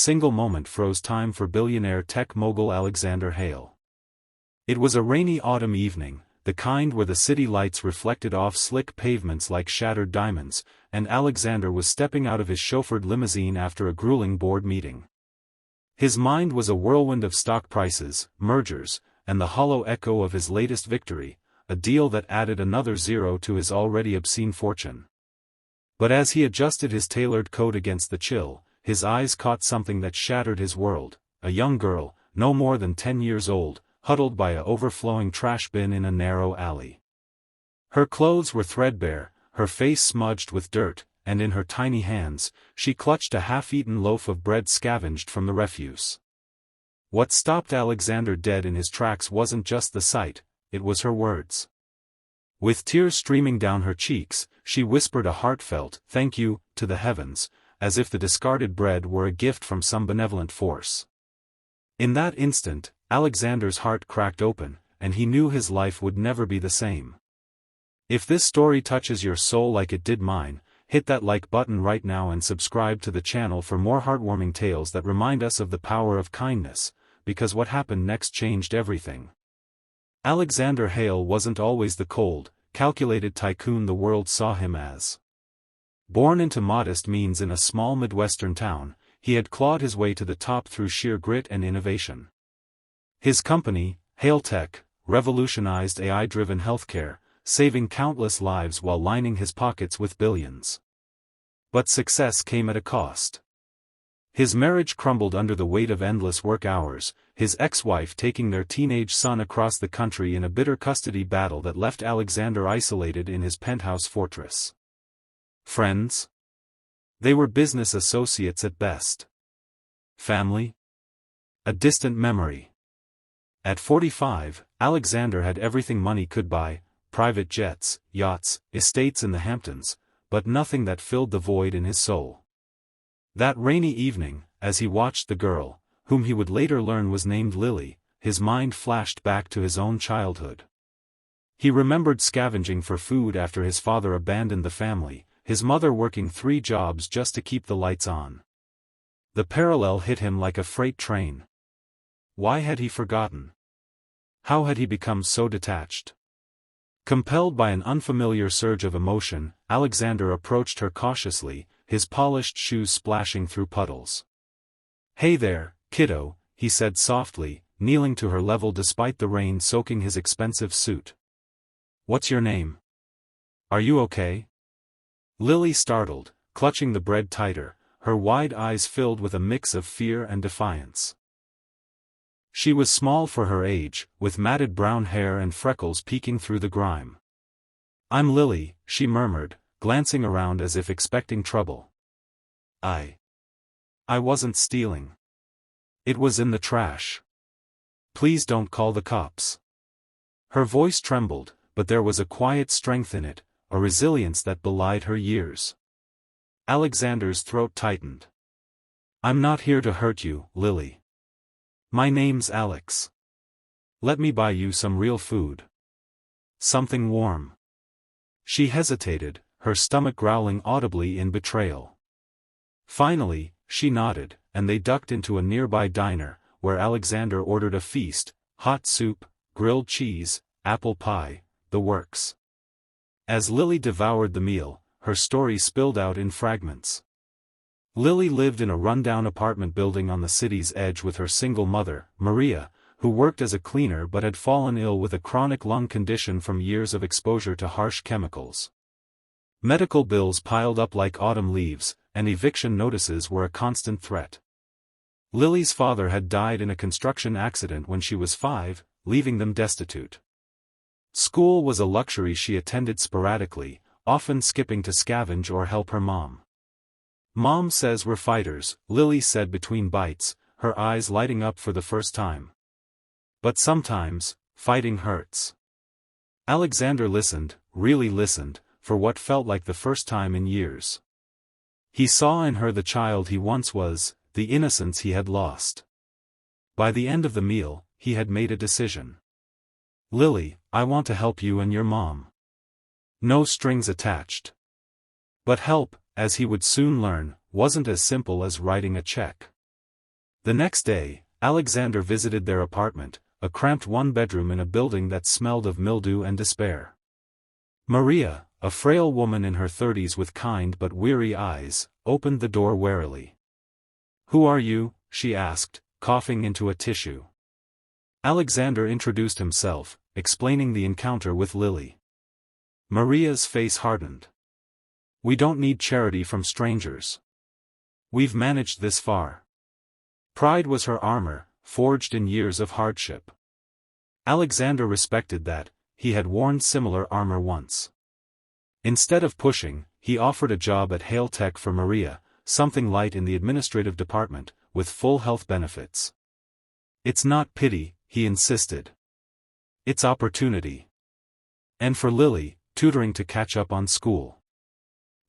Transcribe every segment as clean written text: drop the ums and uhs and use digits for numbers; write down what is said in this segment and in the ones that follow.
single moment froze time for billionaire tech mogul Alexander Hale. It was a rainy autumn evening, the kind where the city lights reflected off slick pavements like shattered diamonds, and Alexander was stepping out of his chauffeured limousine after a grueling board meeting. His mind was a whirlwind of stock prices, mergers, and the hollow echo of his latest victory, a deal that added another zero to his already obscene fortune. But as he adjusted his tailored coat against the chill, his eyes caught something that shattered his world: a young girl, no more than 10 years old, huddled by a overflowing trash bin in a narrow alley. Her clothes were threadbare, her face smudged with dirt, and in her tiny hands, she clutched a half-eaten loaf of bread scavenged from the refuse. What stopped Alexander dead in his tracks wasn't just the sight, it was her words. With tears streaming down her cheeks, she whispered a heartfelt "thank you" to the heavens, as if the discarded bread were a gift from some benevolent force. In that instant, Alexander's heart cracked open, and he knew his life would never be the same. If this story touches your soul like it did mine, hit that like button right now and subscribe to the channel for more heartwarming tales that remind us of the power of kindness, because what happened next changed everything. Alexander Hale wasn't always the cold, calculated tycoon the world saw him as. Born into modest means in a small Midwestern town, he had clawed his way to the top through sheer grit and innovation. His company, Hale Tech, revolutionized AI-driven healthcare, saving countless lives while lining his pockets with billions. But success came at a cost. His marriage crumbled under the weight of endless work hours, his ex-wife taking their teenage son across the country in a bitter custody battle that left Alexander isolated in his penthouse fortress. Friends? They were business associates at best. Family? A distant memory. At 45, Alexander had everything money could buy: private jets, yachts, estates in the Hamptons, but nothing that filled the void in his soul. That rainy evening, as he watched the girl, whom he would later learn was named Lily, his mind flashed back to his own childhood. He remembered scavenging for food after his father abandoned the family, his mother working 3 jobs just to keep the lights on. The parallel hit him like a freight train. Why had he forgotten? How had he become so detached? Compelled by an unfamiliar surge of emotion, Alexander approached her cautiously, his polished shoes splashing through puddles. "Hey there, kiddo," he said softly, kneeling to her level despite the rain soaking his expensive suit. "What's your name? Are you okay?" Lily startled, clutching the bread tighter, her wide eyes filled with a mix of fear and defiance. She was small for her age, with matted brown hair and freckles peeking through the grime. "I'm Lily," she murmured, glancing around as if expecting trouble. I wasn't stealing. It was in the trash. Please don't call the cops." Her voice trembled, but there was a quiet strength in it, a resilience that belied her years. Alexander's throat tightened. "I'm not here to hurt you, Lily. My name's Alex. Let me buy you some real food. Something warm." She hesitated, her stomach growling audibly in betrayal. Finally, she nodded, and they ducked into a nearby diner, where Alexander ordered a feast: hot soup, grilled cheese, apple pie, the works. As Lily devoured the meal, her story spilled out in fragments. Lily lived in a rundown apartment building on the city's edge with her single mother, Maria, who worked as a cleaner but had fallen ill with a chronic lung condition from years of exposure to harsh chemicals. Medical bills piled up like autumn leaves, and eviction notices were a constant threat. Lily's father had died in a construction accident when she was 5, leaving them destitute. School was a luxury she attended sporadically, often skipping to scavenge or help her mom. "Mom says we're fighters," Lily said between bites, her eyes lighting up for the first time. "But sometimes, fighting hurts." Alexander listened, really listened, for what felt like the first time in years. He saw in her the child he once was, the innocence he had lost. By the end of the meal, he had made a decision. "Lily, I want to help you and your mom. No strings attached." But help, as he would soon learn, wasn't as simple as writing a check. The next day, Alexander visited their apartment, a cramped one-bedroom in a building that smelled of mildew and despair. Maria, a frail woman in her 30s with kind but weary eyes, opened the door warily. "Who are you?" she asked, coughing into a tissue. Alexander introduced himself, explaining the encounter with Lily. Maria's face hardened. "We don't need charity from strangers. We've managed this far." Pride was her armor, forged in years of hardship. Alexander respected that. He had worn similar armor once. Instead of pushing, he offered a job at Hale Tech for Maria, something light in the administrative department, with full health benefits. "It's not pity," he insisted. "It's opportunity." And for Lily, tutoring to catch up on school.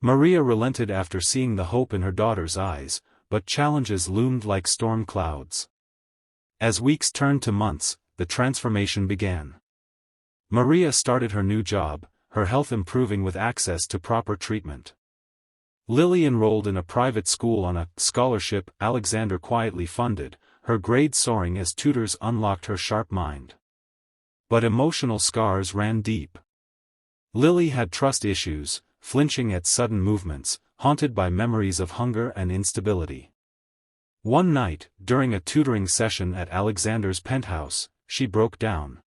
Maria relented after seeing the hope in her daughter's eyes, but challenges loomed like storm clouds. As weeks turned to months, the transformation began. Maria started her new job, her health improving with access to proper treatment. Lily enrolled in a private school on a scholarship Alexander quietly funded, her grades soaring as tutors unlocked her sharp mind. But emotional scars ran deep. Lily had trust issues, flinching at sudden movements, haunted by memories of hunger and instability. One night, during a tutoring session at Alexander's penthouse, she broke down.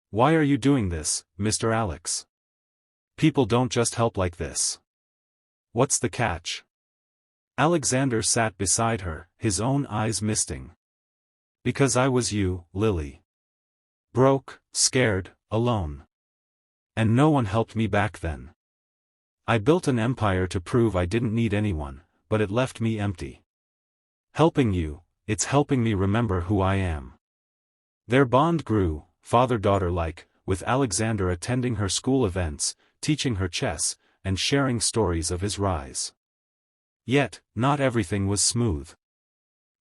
"Why are you doing this, Mr. Alex? People don't just help like this. What's the catch?" Alexander sat beside her, his own eyes misting. "Because I was you, Lily. Broke, scared, alone. And no one helped me back then. I built an empire to prove I didn't need anyone, but it left me empty. Helping you, it's helping me remember who I am." Their bond grew, father-daughter-like, with Alexander attending her school events, teaching her chess, and sharing stories of his rise. Yet, not everything was smooth.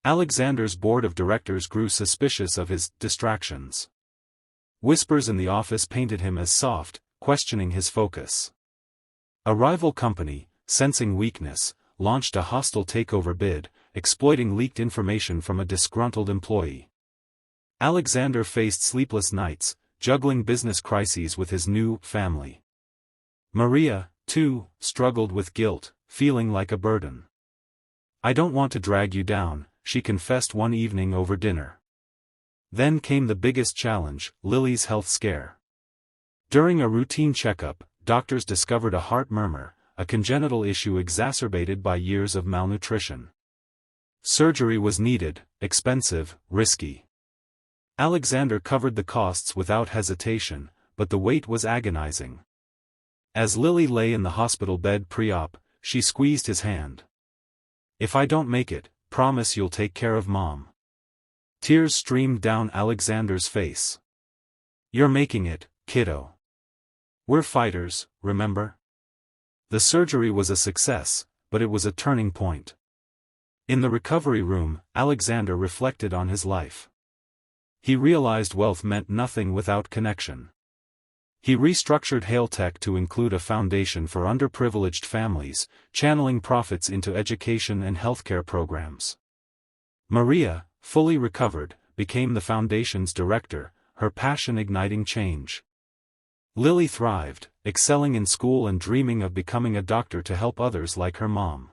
Alexander's board of directors grew suspicious of his distractions. Whispers in the office painted him as soft, questioning his focus. A rival company, sensing weakness, launched a hostile takeover bid, exploiting leaked information from a disgruntled employee. Alexander faced sleepless nights, juggling business crises with his new family. Maria, too, struggled with guilt, feeling like a burden. "I don't want to drag you down," she confessed one evening over dinner. Then came the biggest challenge, Lily's health scare. During a routine checkup, doctors discovered a heart murmur, a congenital issue exacerbated by years of malnutrition. Surgery was needed, expensive, risky. Alexander covered the costs without hesitation, but the wait was agonizing. As Lily lay in the hospital bed pre-op, she squeezed his hand. "If I don't make it, promise you'll take care of Mom." Tears streamed down Alexander's face. "You're making it, kiddo. We're fighters, remember?" The surgery was a success, but it was a turning point. In the recovery room, Alexander reflected on his life. He realized wealth meant nothing without connection. He restructured Hale Tech to include a foundation for underprivileged families, channeling profits into education and healthcare programs. Maria, fully recovered, became the foundation's director, her passion igniting change. Lily thrived, excelling in school and dreaming of becoming a doctor to help others like her mom.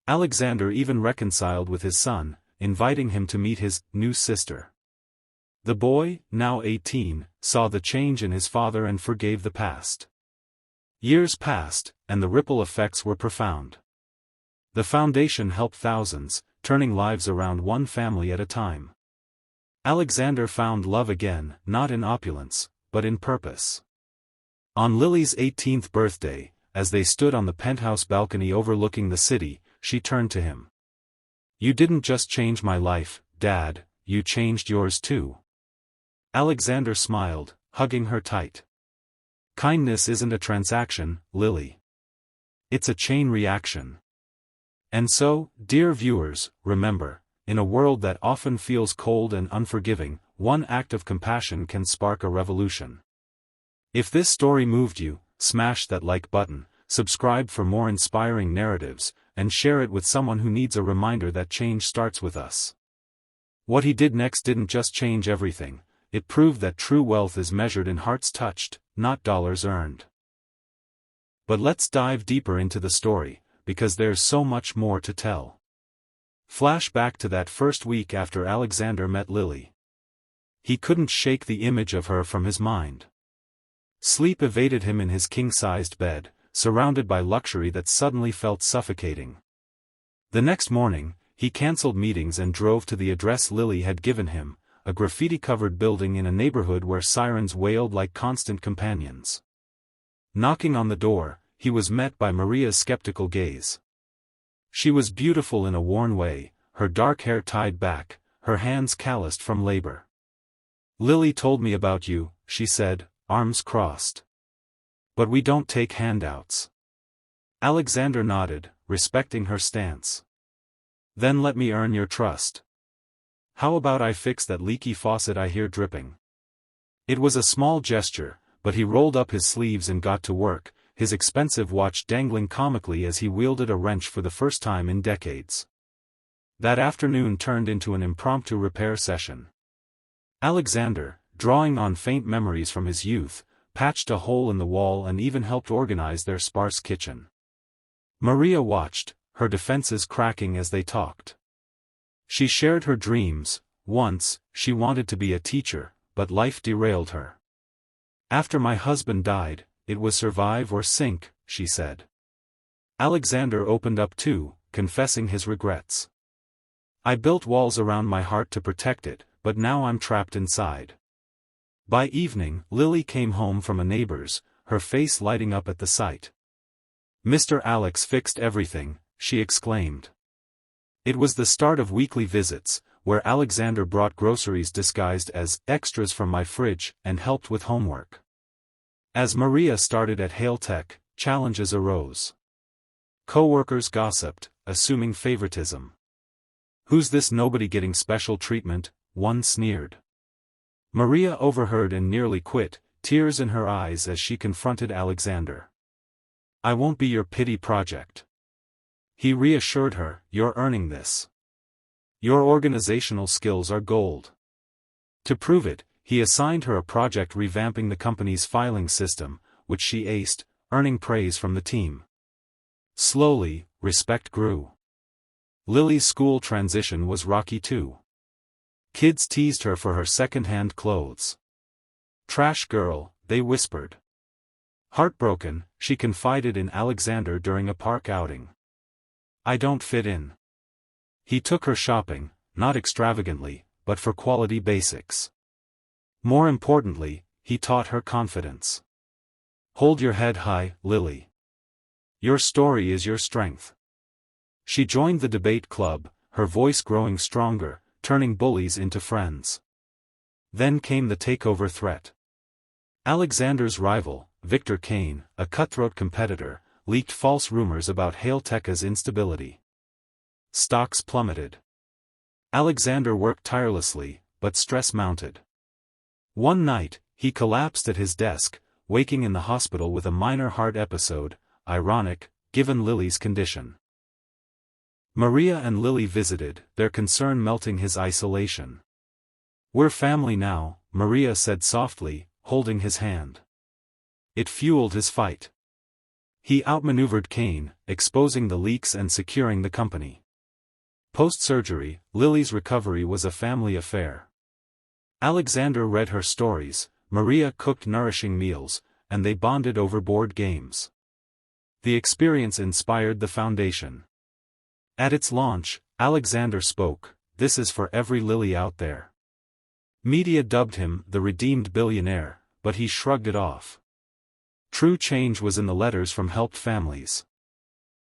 Alexander even reconciled with his son, inviting him to meet his new sister. The boy, now 18, saw the change in his father and forgave the past. Years passed, and the ripple effects were profound. The foundation helped thousands, turning lives around one family at a time. Alexander found love again, not in opulence, but in purpose. On Lily's 18th birthday, as they stood on the penthouse balcony overlooking the city, she turned to him. "You didn't just change my life, Dad, you changed yours too." Alexander smiled, hugging her tight. "Kindness isn't a transaction, Lily. It's a chain reaction." And so, dear viewers, remember, in a world that often feels cold and unforgiving, one act of compassion can spark a revolution. If this story moved you, smash that like button, subscribe for more inspiring narratives, and share it with someone who needs a reminder that change starts with us. What he did next didn't just change everything, it proved that true wealth is measured in hearts touched, not dollars earned. But let's dive deeper into the story, because there's so much more to tell. Flash back to that first week after Alexander met Lily. He couldn't shake the image of her from his mind. Sleep evaded him in his king-sized bed, surrounded by luxury that suddenly felt suffocating. The next morning, he cancelled meetings and drove to the address Lily had given him, a graffiti-covered building in a neighborhood where sirens wailed like constant companions. Knocking on the door, he was met by Maria's skeptical gaze. She was beautiful in a worn way, her dark hair tied back, her hands calloused from labor. "Lily told me about you," she said, arms crossed. "But we don't take handouts." Alexander nodded, respecting her stance. "Then let me earn your trust. How about I fix that leaky faucet I hear dripping?" It was a small gesture, but he rolled up his sleeves and got to work, his expensive watch dangling comically as he wielded a wrench for the first time in decades. That afternoon turned into an impromptu repair session. Alexander, drawing on faint memories from his youth, patched a hole in the wall and even helped organize their sparse kitchen. Maria watched, her defenses cracking as they talked. She shared her dreams. Once, she wanted to be a teacher, but life derailed her. "After my husband died, it was survive or sink," she said. Alexander opened up too, confessing his regrets. "I built walls around my heart to protect it, but now I'm trapped inside." By evening, Lily came home from a neighbor's, her face lighting up at the sight. "Mr. Alex fixed everything," she exclaimed. It was the start of weekly visits, where Alexander brought groceries disguised as extras from my fridge and helped with homework. As Maria started at Hale Tech, challenges arose. Co-workers gossiped, assuming favoritism. "Who's this nobody getting special treatment?" one sneered. Maria overheard and nearly quit, tears in her eyes as she confronted Alexander. "I won't be your pity project." He reassured her, "You're earning this. Your organizational skills are gold." To prove it, he assigned her a project revamping the company's filing system, which she aced, earning praise from the team. Slowly, respect grew. Lily's school transition was rocky too. Kids teased her for her second-hand clothes. "Trash girl," they whispered. Heartbroken, she confided in Alexander during a park outing. "I don't fit in." He took her shopping, not extravagantly, but for quality basics. More importantly, he taught her confidence. "Hold your head high, Lily. Your story is your strength." She joined the debate club, her voice growing stronger, turning bullies into friends. Then came the takeover threat. Alexander's rival, Victor Kane, a cutthroat competitor, leaked false rumors about Hale Tech's instability. Stocks plummeted. Alexander worked tirelessly, but stress mounted. One night, he collapsed at his desk, waking in the hospital with a minor heart episode, ironic, given Lily's condition. Maria and Lily visited, their concern melting his isolation. "We're family now," Maria said softly, holding his hand. It fueled his fight. He outmaneuvered Kane, exposing the leaks and securing the company. Post-surgery, Lily's recovery was a family affair. Alexander read her stories, Maria cooked nourishing meals, and they bonded over board games. The experience inspired the foundation. At its launch, Alexander spoke, "This is for every Lily out there." Media dubbed him the redeemed billionaire, but he shrugged it off. True change was in the letters from helped families.